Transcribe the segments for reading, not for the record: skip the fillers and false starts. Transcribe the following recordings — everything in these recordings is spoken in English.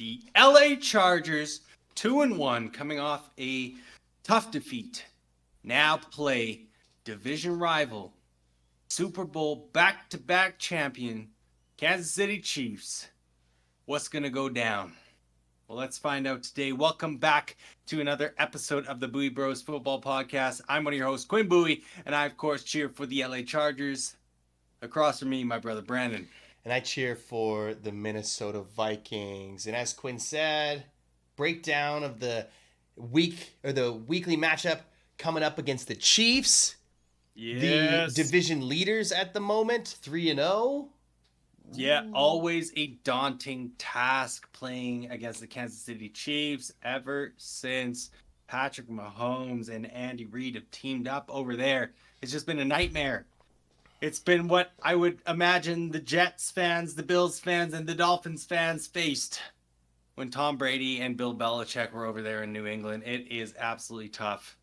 The LA Chargers, 2-1, coming off a tough defeat, now play division rival, Super Bowl back-to-back champion, Kansas City Chiefs. What's going to go down? Well, let's find out today. Welcome back to another episode of the BuiBros Football Podcast. I'm one of your hosts, Quinn Bowie, and I, of course, cheer for the LA Chargers. Across from me, my brother Brandon. And I cheer for the Minnesota Vikings. And as Quinn said, breakdown of the weekly matchup coming up against the Chiefs. Yes. The division leaders at the moment, 3-0. Yeah, always a daunting task playing against the Kansas City Chiefs ever since Patrick Mahomes and Andy Reid have teamed up over there. It's just been a nightmare. It's been what I would imagine the Jets fans, the Bills fans, and the Dolphins fans faced when Tom Brady and Bill Belichick were over there in New England. It is absolutely tough.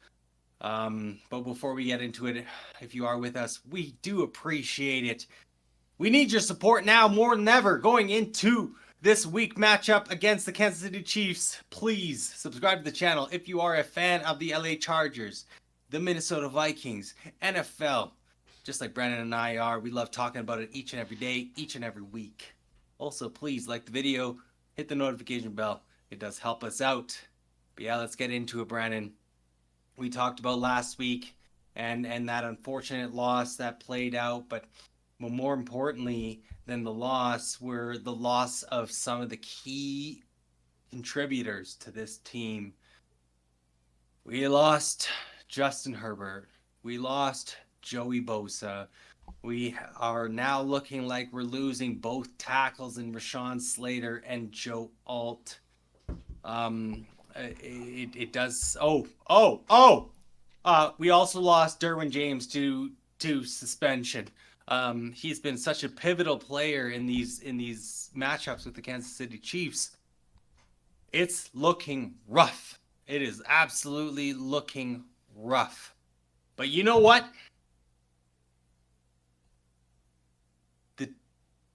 But before we get into it, if you are with us, we do appreciate it. We need your support now more than ever going into this week matchup against the Kansas City Chiefs. Please subscribe to the channel if you are a fan of the LA Chargers, the Minnesota Vikings, NFL. Just like Brandon and I are, we love talking about it each and every day, each and every week. Also, please like the video, hit the notification bell. It does help us out. But yeah, let's get into it, Brandon. We talked about last week and that unfortunate loss that played out, but more importantly than the loss were the loss of some of the key contributors to this team. We lost Justin Herbert. We lost Joey Bosa. We are now looking like we're losing both tackles in Rashawn Slater and Joe Alt. It does. We also lost Derwin James to suspension. He's been such a pivotal player in these matchups with the Kansas City Chiefs. It's looking rough. It is absolutely looking rough. But you know what? The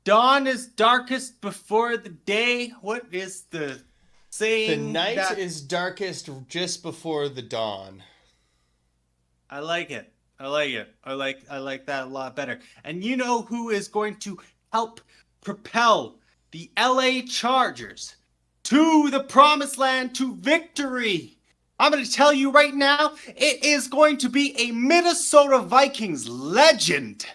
dawn is darkest before the day. What is the saying? The night is darkest just before the dawn. I like it. I like that a lot better. And you know who is going to help propel the LA Chargers to the promised land, to victory? I'm going to tell you right now, it is going to be a Minnesota Vikings legend.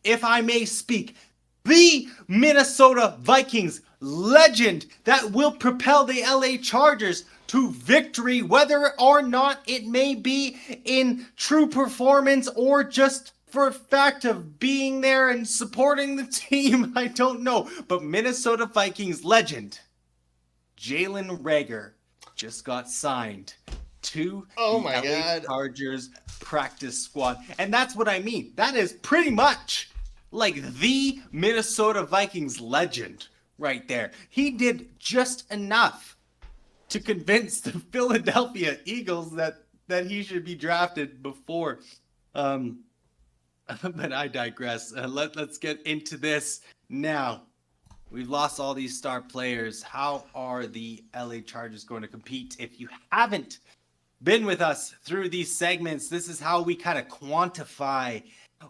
If I may speak, the Minnesota Vikings legend that will propel the LA Chargers to victory, whether or not it may be in true performance or just for a fact of being there and supporting the team. I don't know. But Minnesota Vikings legend Jalen Reagor just got signed to the LA Chargers practice squad. And that's what I mean. That is pretty much like the Minnesota Vikings legend right there. He did just enough to convince the Philadelphia Eagles that he should be drafted before. But I digress. Let's get into this now. We've lost all these star players. How are the LA Chargers going to compete? If you haven't been with us through these segments, this is how we kind of quantify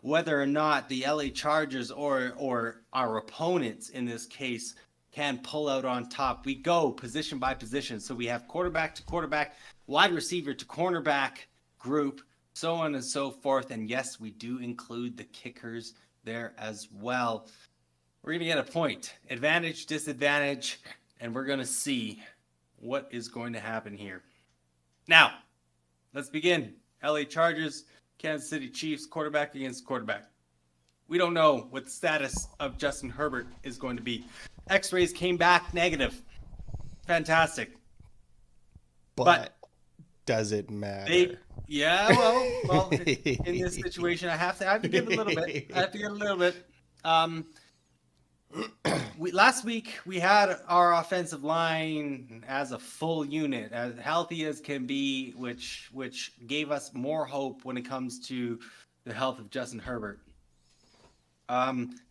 whether or not the LA Chargers or our opponents in this case can pull out on top. We go position by position. So we have quarterback to quarterback, wide receiver to cornerback group, so on and so forth. And yes, we do include the kickers there as well. We're going to get a point, advantage, disadvantage, and we're going to see what is going to happen here. Now, let's begin. LA Chargers, Kansas City Chiefs, quarterback against quarterback. We don't know what the status of Justin Herbert is going to be. X-rays came back negative. Fantastic. But does it matter? Well, in this situation, I have to give a little bit. Last week, we had our offensive line as a full unit, as healthy as can be, which gave us more hope when it comes to the health of Justin Herbert.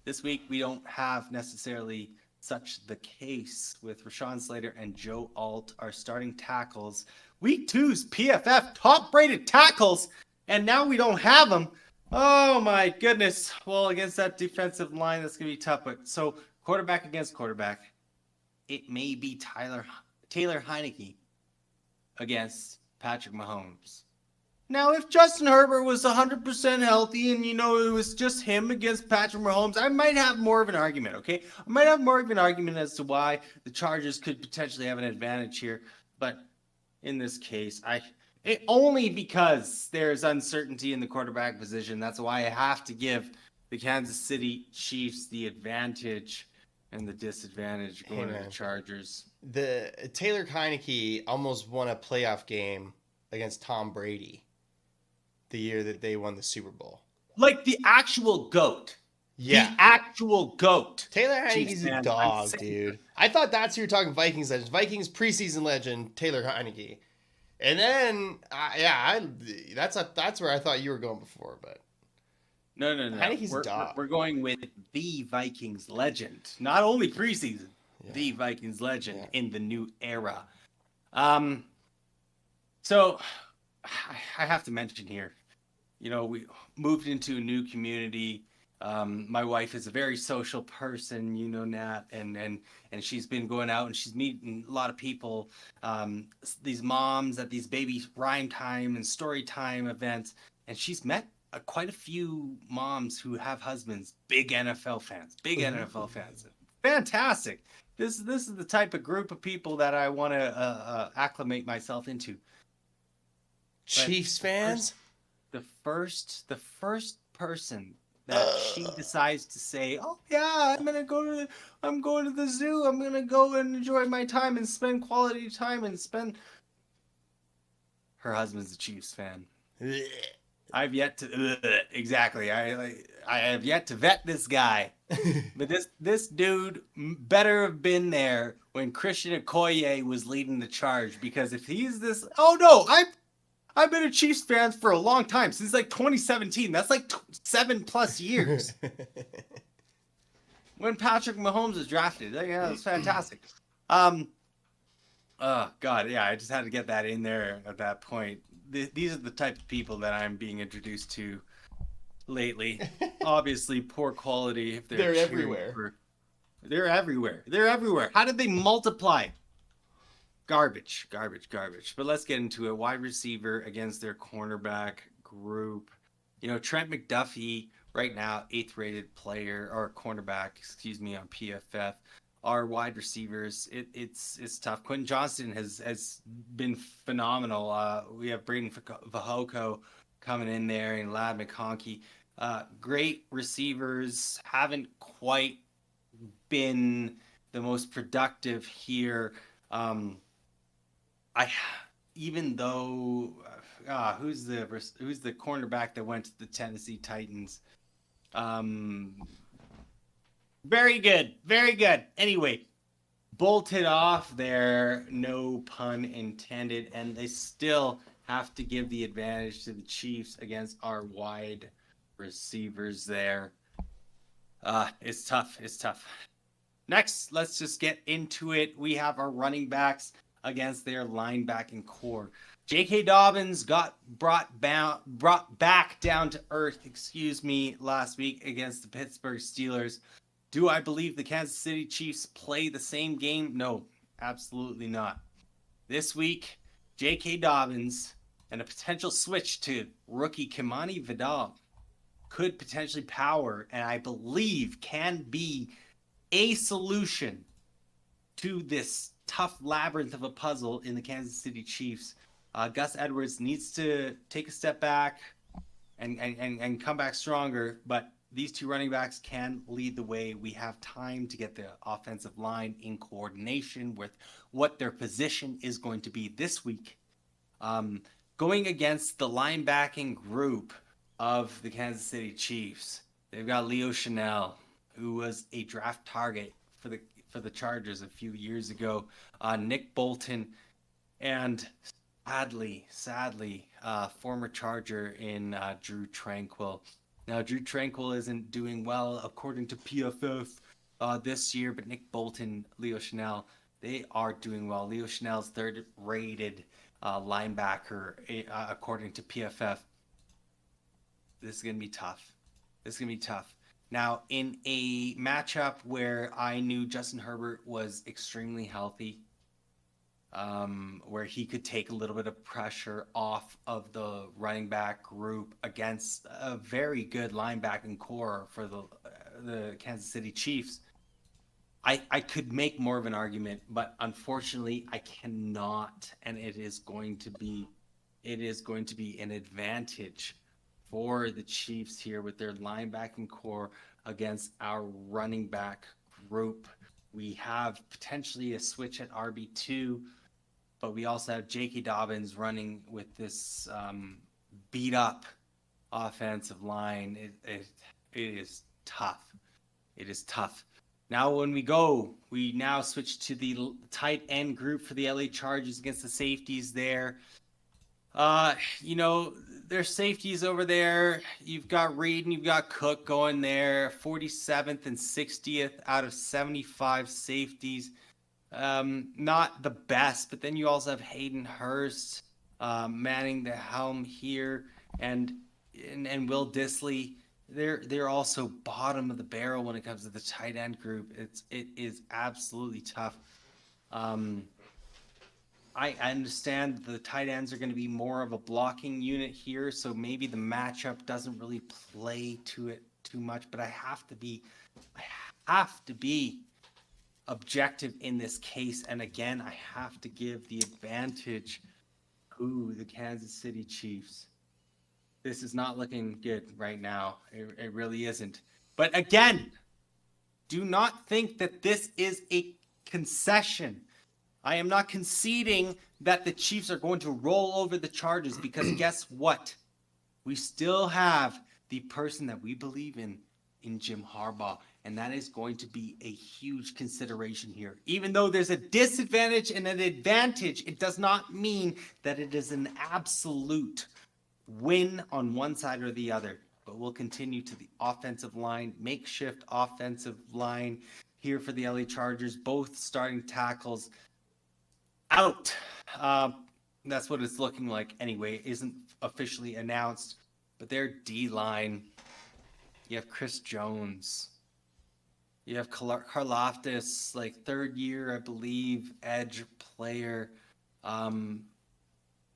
This week, we don't have necessarily such the case with Rashawn Slater and Joe Alt, our starting tackles. Week 2's PFF top-rated tackles, and now we don't have them. Oh my goodness. Well, against that defensive line, that's going to be tough. But so quarterback against quarterback, it may be Taylor Heineke against Patrick Mahomes. Now, if Justin Herbert was 100% healthy and, it was just him against Patrick Mahomes, I might have more of an argument, okay? I might have more of an argument as to why the Chargers could potentially have an advantage here. But in this case, only because there's uncertainty in the quarterback position. That's why I have to give the Kansas City Chiefs the advantage and the disadvantage going to the Chargers. The Taylor Heineke almost won a playoff game against Tom Brady the year that they won the Super Bowl. Like the actual GOAT. Yeah. The actual GOAT. Tayller Heineke's a dog, dude. I thought that's who you're talking Vikings legend. Vikings preseason legend, Taylor Heineke. And then, that's where I thought you were going before, but. No. Heineke's a dog. We're going with the Vikings legend. Not only preseason, the Vikings legend in the new era. So, I have to mention here, we moved into a new community. My wife is a very social person, Nat, and she's been going out and she's meeting a lot of people, these moms at these baby rhyme time and story time events, and she's met quite a few moms who have husbands, big NFL fans. Fantastic. This is the type of group of people that I want to acclimate myself into. Chiefs fans? The first person that she decides to say, "Oh yeah, I'm going to the zoo. I'm gonna go and enjoy my time and spend quality time and spend." Her husband's a Chiefs fan. I've yet to exactly. I have yet to vet this guy, but this dude better have been there when Christian Okoye was leading the charge, because if he's this, I've been a Chiefs fan for a long time, since like 2017. That's like 7+ years. When Patrick Mahomes was drafted. Yeah, that's fantastic. Oh, God, yeah, I just had to get that in there at that point. These are the type of people that I'm being introduced to lately. Obviously, poor quality. If they're everywhere. They're everywhere. How did they multiply? Garbage. But let's get into it. Wide receiver against their cornerback group. Trent McDuffie right now, 8th rated player or cornerback, on PFF. Our wide receivers, it's tough. Quentin Johnston has been phenomenal. We have Braden Vahoko coming in there and Ladd McConkey. Great receivers, haven't quite been the most productive here. Even though who's the cornerback that went to the Tennessee Titans? Very good. Anyway, bolted off there, no pun intended, and they still have to give the advantage to the Chiefs against our wide receivers there. It's tough. Next, let's just get into it. We have our running backs against their linebacking core. J.K. Dobbins got brought back down to earth, last week against the Pittsburgh Steelers. Do I believe the Kansas City Chiefs play the same game? No, absolutely not. This week, J.K. Dobbins and a potential switch to rookie Kimani Vidal could potentially power, and I believe can be a solution to this tough labyrinth of a puzzle in the Kansas City Chiefs. Gus Edwards needs to take a step back and come back stronger, but these two running backs can lead the way. We have time to get the offensive line in coordination with what their position is going to be this week. Going against the linebacking group of the Kansas City Chiefs, they've got Leo Chanel, who was a draft target for the Chargers a few years ago, Nick Bolton, and sadly, former Charger in Drew Tranquill. Now, Drew Tranquill isn't doing well according to PFF. this year, but Nick Bolton, Leo Chanel, they are doing well. Leo Chanel's third rated linebacker according to PFF. This is going to be tough. This is going to be tough. Now, in a matchup where I knew Justin Herbert was extremely healthy, where he could take a little bit of pressure off of the running back group against a very good linebacking core for the Kansas City Chiefs, I could make more of an argument, but unfortunately I cannot, and it is going to be an advantage for the Chiefs here with their linebacking core against our running back group. We have potentially a switch at RB2, but we also have J.K. Dobbins running with this beat up offensive line. It is tough. It is tough. Now when we now switch to the tight end group for the LA Chargers against the safeties there. There's safeties over there. You've got Reed and you've got Cook going there, 47th and 60th out of 75 safeties. Not the best, but then you also have Hayden Hurst manning the helm here, and Will Dissly. They're also bottom of the barrel when it comes to the tight end group. It is absolutely tough. I understand the tight ends are going to be more of a blocking unit here, so maybe the matchup doesn't really play to it too much. But I have to be objective in this case, and again, I have to give the advantage to the Kansas City Chiefs. This is not looking good right now. It really isn't. But again, do not think that this is a concession. I am not conceding that the Chiefs are going to roll over the Chargers, because guess what? We still have the person that we believe in Jim Harbaugh, and that is going to be a huge consideration here. Even though there's a disadvantage and an advantage, it does not mean that it is an absolute win on one side or the other. But we'll continue to the offensive line, makeshift offensive line here for the LA Chargers. Both starting tackles out. That's what it's looking like anyway. It isn't officially announced, but their D-line, you have Chris Jones. You have Karlaftis, like third year, I believe, edge player.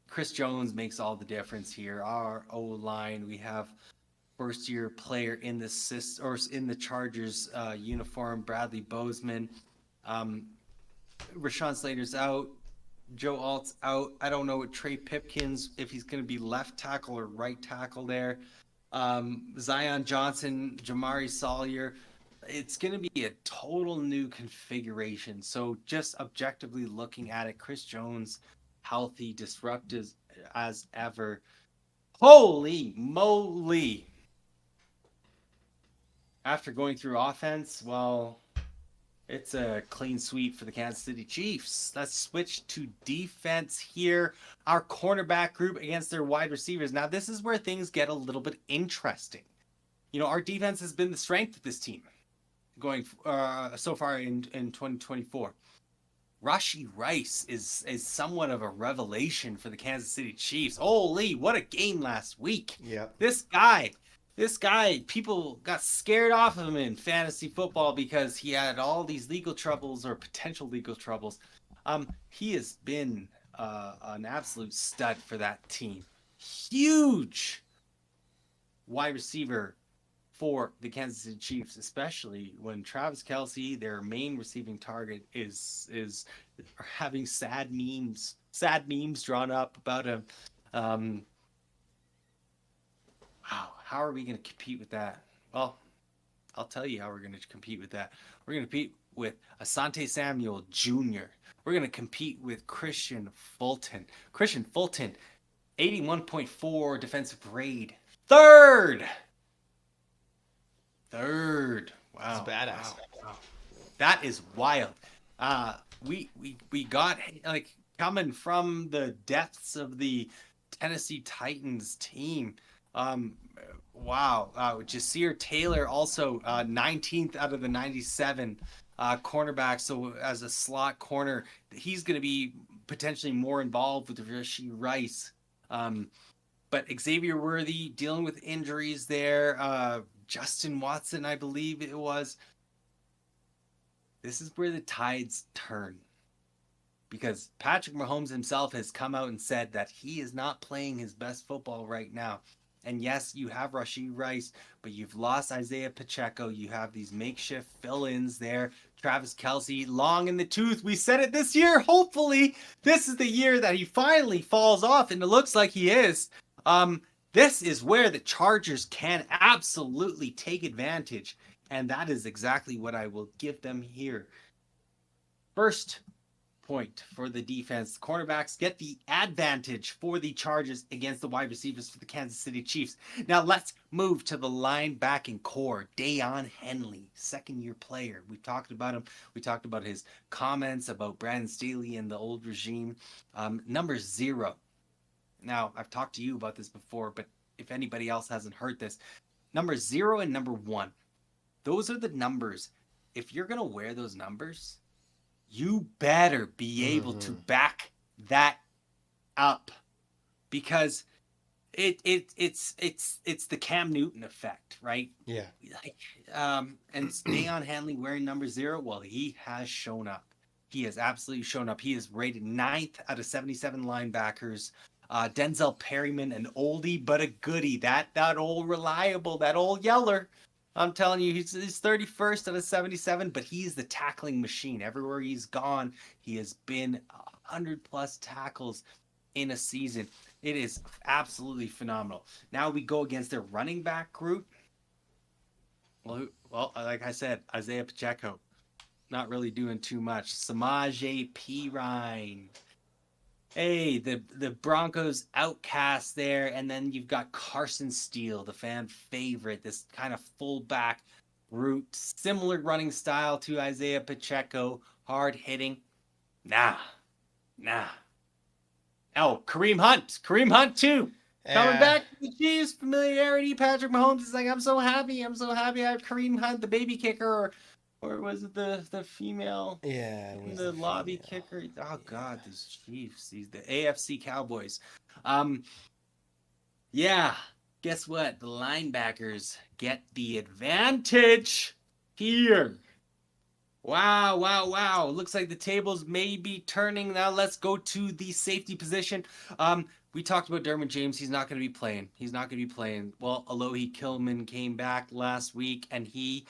Chris Jones makes all the difference here. Our O-line, we have first-year player in the Chargers uniform, Bradley Bozeman. Rashawn Slater's out. Joe Alt's out. I don't know what Trey Pipkins, if he's going to be left tackle or right tackle there. Zion Johnson, Jamari Sawyer. It's going to be a total new configuration. So just objectively looking at it, Chris Jones, healthy, disruptive as ever. Holy moly. After going through offense, well, it's a clean sweep for the Kansas City Chiefs. Let's switch to defense here. Our cornerback group against their wide receivers. Now, this is where things get a little bit interesting. Our defense has been the strength of this team going so far in 2024. Rashee Rice is somewhat of a revelation for the Kansas City Chiefs. Holy, what a game last week. Yeah. This guy, people got scared off of him in fantasy football because he had all these legal troubles or potential legal troubles. He has been an absolute stud for that team. Huge wide receiver for the Kansas City Chiefs, especially when Travis Kelce, their main receiving target, is having sad memes drawn up about him. Wow, how are we going to compete with that? Well, I'll tell you how we're going to compete with that. We're going to compete with Asante Samuel Jr. We're going to compete with Christian Fulton. Christian Fulton, 81.4 defensive grade. Third. Wow. That's badass. Wow. That is wild. We got, like, coming from the depths of the Tennessee Titans team, Wow. Jasir Taylor also 19th out of the 97 cornerback. So as a slot corner, he's going to be potentially more involved with Rashee Rice. But Xavier Worthy dealing with injuries there. Justin Watson, I believe it was. This is where the tides turn. Because Patrick Mahomes himself has come out and said that he is not playing his best football right now. And yes, you have Rashee Rice, but you've lost Isaiah Pacheco. You have these makeshift fill-ins there. Travis Kelce, long in the tooth. We said it this year. Hopefully, this is the year that he finally falls off, and it looks like he is. This is where the Chargers can absolutely take advantage, and that is exactly what I will give them here. First point for the defense. The cornerbacks get the advantage for the Chargers against the wide receivers for the Kansas City Chiefs. Now let's move to the linebacking core. Deion Henley, second-year player. We talked about him. We talked about his comments about Brandon Staley and the old regime. Number 0. Now, I've talked to you about this before, but if anybody else hasn't heard this, number 0 and number 1, those are the numbers. If you're going to wear those numbers, you better be able to back that up, because it's the Cam Newton effect, right? Yeah. And Deion Henley wearing number 0, well, he has shown up. He has absolutely shown up. He is rated 9th out of 77 linebackers. Denzel Perryman, an oldie but a goodie. That old reliable, that old yeller. I'm telling you, he's 31st out of 77, but he's the tackling machine. Everywhere he's gone, he has been 100+ tackles in a season. It is absolutely phenomenal. Now we go against their running back group. Well, like I said, Isaiah Pacheco, not really doing too much. Samaje Perine. Hey, the Broncos outcast there, and then you've got Carson Steele, the fan favorite, this kind of fullback route, similar running style to Isaiah Pacheco, hard hitting. Nah. Oh, Kareem Hunt too. Coming back to the Chiefs, familiarity. Patrick Mahomes is like, I'm so happy I have Kareem Hunt, the baby kicker, or was it the female? Yeah, it was the lobby kicker. Oh God, these Chiefs, the AFC Cowboys. Yeah. Guess what? The linebackers get the advantage here. Wow. Looks like the tables may be turning. Now let's go to the safety position. We talked about Derwin James. He's not going to be playing. Well, Alohi Killman came back last week, and he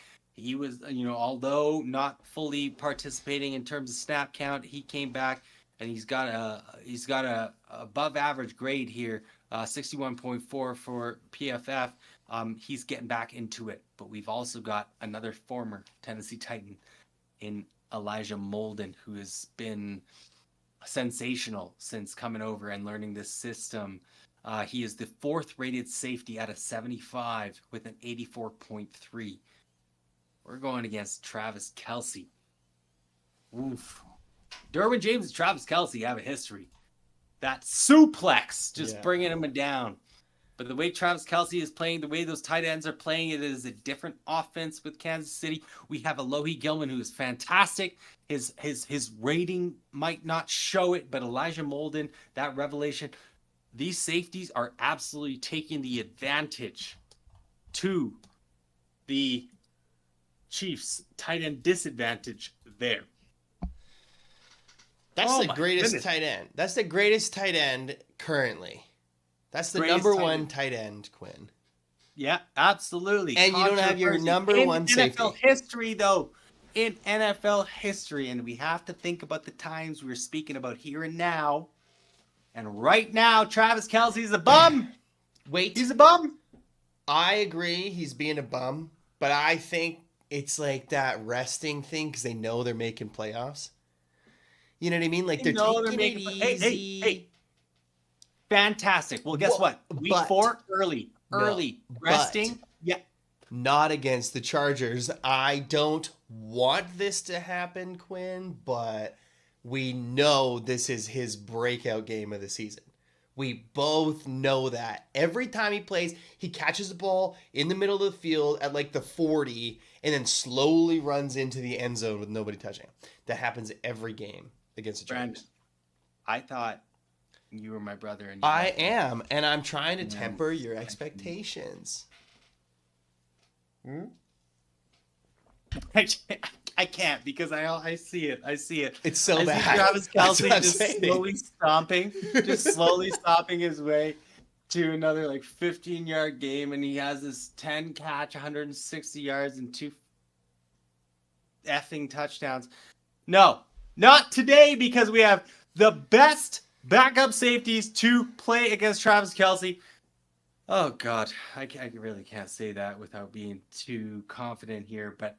was, although not fully participating in terms of snap count, he came back and he's got a above average grade here, 61.4 for PFF. He's getting back into it, but we've also got another former Tennessee Titan in Elijah Molden, who has been sensational since coming over and learning this system. He is the 4th rated safety out of 75 with an 84.3. We're going against Travis Kelce. Oof. Derwin James and Travis Kelce have a history. That suplex just bringing him down. But the way Travis Kelce is playing, the way those tight ends are playing, it is a different offense with Kansas City. We have Alohi Gilman, who is fantastic. His rating might not show it, but Elijah Molden, that revelation. These safeties are absolutely taking the advantage to the Chiefs tight end disadvantage there. That's the greatest tight end. That's the greatest tight end currently. That's the number 1 tight end, Quinn. Yeah, absolutely. And you don't have your number 1 safety. In NFL history, though. In NFL history. And we have to think about the times we're speaking about here and now. And right now, Travis Kelce's a bum. Wait. He's a bum. I agree he's being a bum. But I think it's like that resting thing because they know they're making playoffs. You know what I mean? Like they're taking it easy. Hey. Fantastic. Well, guess what? Week 4, early. Resting. Yeah. Not against the Chargers. I don't want this to happen, Quinn, but we know this is his breakout game of the season. We both know that. Every time he plays, he catches the ball in the middle of the field at like the 40 and then slowly runs into the end zone with nobody touching. That happens every game against the Chargers. Brandon, I thought you were my brother, and I am, and I'm trying to temper your Yeah. expectations. I can't because I see it. I see it. It's so I bad. see Travis That's Kelce what I'm just saying. slowly stomping his way to another like 15-yard game, and he has this 10 catch, 160 yards, and 2 effing touchdowns. No, not today, because we have the best backup safeties to play against Travis Kelce. Oh God, I really can't say that without being too confident here, but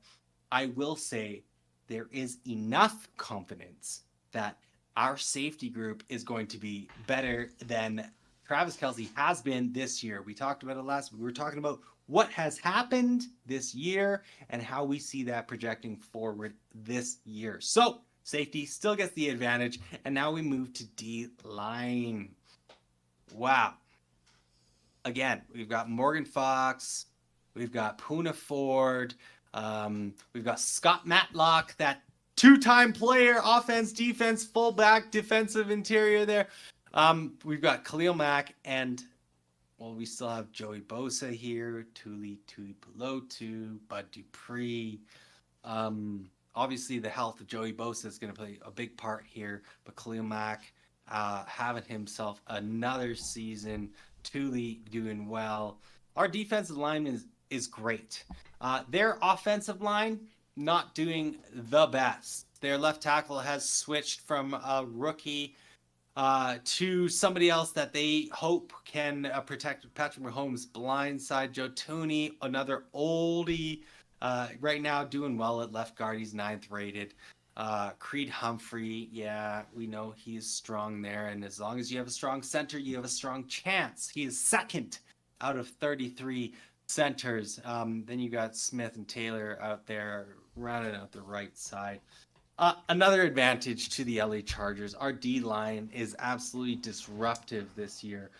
I will say there is enough confidence that our safety group is going to be better than Travis Kelce has been this year. We talked about it last week. We were talking about what has happened this year and how we see that projecting forward this year. So safety still gets the advantage, and now we move to D-line. Wow. Again, we've got Morgan Fox, we've got Poona Ford, we've got Scott Matlock, that two-time player, offense, defense, fullback, defensive interior there. We've got Khalil Mack, and well, we still have Joey Bosa here, Tuli Pelotu, Bud Dupree. Obviously, the health of Joey Bosa is going to play a big part here, but Khalil Mack having himself another season. Tuli doing well. Our defensive line is great. Their offensive line not doing the best. Their left tackle has switched from a rookie to somebody else that they hope can protect Patrick Mahomes' blindside. Joe Thuney, another oldie, right now doing well at left guard. He's 9th rated. Creed Humphrey, yeah, we know he is strong there, and as long as you have a strong center, you have a strong chance. He is 2nd out of 33 centers. Then you got Smith and Taylor out there rounding out the right side. Another advantage to the LA Chargers, our D-line is absolutely disruptive this year.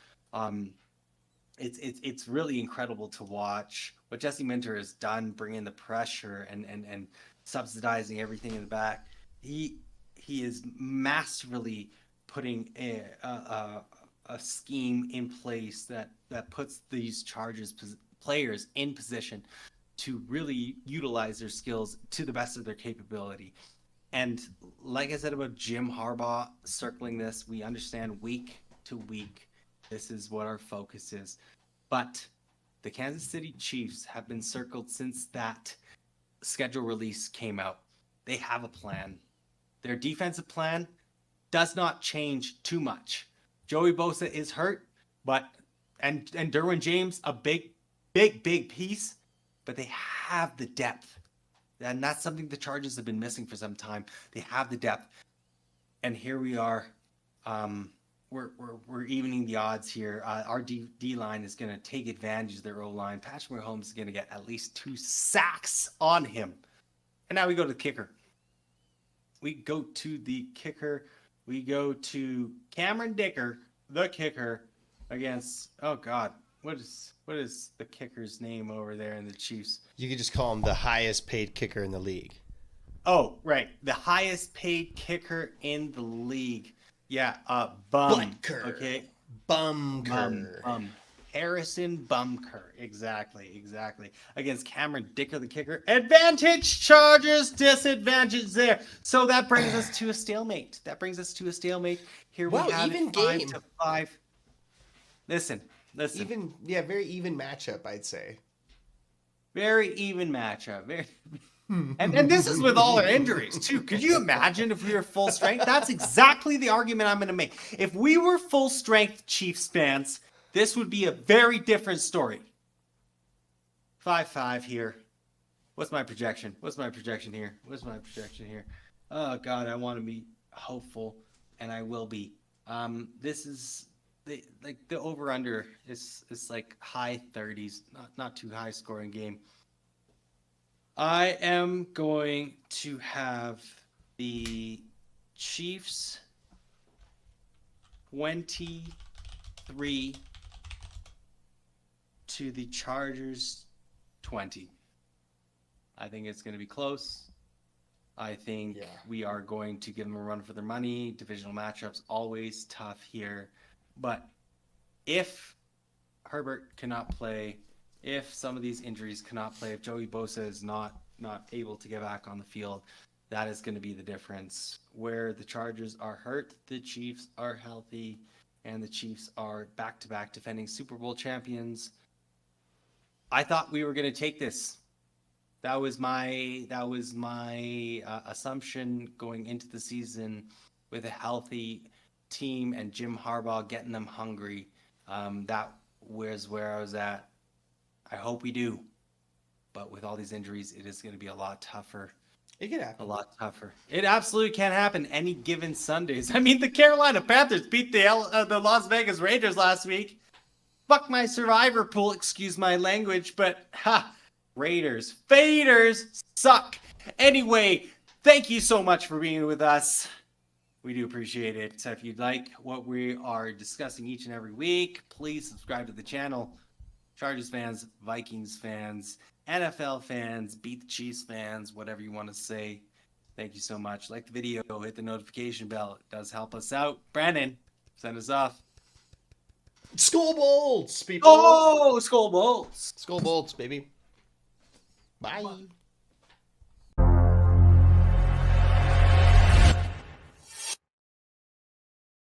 It's really incredible to watch what Jesse Minter has done, bringing the pressure and subsidizing everything in the back. He is masterfully putting a scheme in place that puts these Chargers players in position to really utilize their skills to the best of their capability. And like I said about Jim Harbaugh circling this, we understand week to week, this is what our focus is. But the Kansas City Chiefs have been circled since that schedule release came out. They have a plan. Their defensive plan does not change too much. Joey Bosa is hurt, but and Derwin James a big piece, but they have the depth. And that's something the Chargers have been missing for some time. They have the depth. And here we are. We're evening the odds here. Our D-line is going to take advantage of their O-line. Patrick Mahomes is going to get at least 2 sacks on him. And now we go to the kicker. We go to Cameron Dicker, the kicker, against, oh God, what is the kicker's name over there in the Chiefs? You could just call him the highest paid kicker in the league. Oh, right. The highest paid kicker in the league. Yeah, Bum. Butker. Okay. Bumker. Harrison Bumker. Exactly. Against Cameron Dicker, the kicker. Advantage, Chargers, disadvantage there. So that brings us to a stalemate. Here we have even it 5 game. to 5. Listen. Very even matchup, I'd say. Very even matchup. And this is with all our injuries, too. Could you imagine if we were full strength? That's exactly the argument I'm going to make. If we were full strength Chiefs fans, this would be a very different story. 5-5 here. What's my projection here? Oh, God, I want to be hopeful, and I will be. This is... the over-under is like high 30s, not too high scoring game. I am going to have the Chiefs 20 3 to the Chargers 20. I think it's going to be close. I think we are going to give them a run for their money. Divisional matchups always tough here. But if Herbert cannot play, if some of these injuries cannot play, if Joey Bosa is not able to get back on the field, that is going to be the difference. Where the Chargers are hurt, the Chiefs are healthy, and the Chiefs are back-to-back defending Super Bowl champions. I thought we were going to take this. That was my assumption going into the season with a healthy team and Jim Harbaugh getting them hungry. That was where I was at. I hope we do. But with all these injuries, it is going to be a lot tougher. It can happen. A lot tougher. It absolutely can happen any given Sundays. I mean, the Carolina Panthers beat the Las Vegas Raiders last week. Fuck my survivor pool, excuse my language, but Raiders, Faders suck. Anyway, thank you so much for being with us. We do appreciate it. So if you'd like what we are discussing each and every week, please subscribe to the channel. Chargers fans, Vikings fans, NFL fans, Beat the Chiefs fans, whatever you want to say. Thank you so much. Like the video, hit the notification bell. It does help us out. Brandon, send us off. Skol Bolts, people. Oh, Skol Bolts. Skol Bolts, baby. Bye.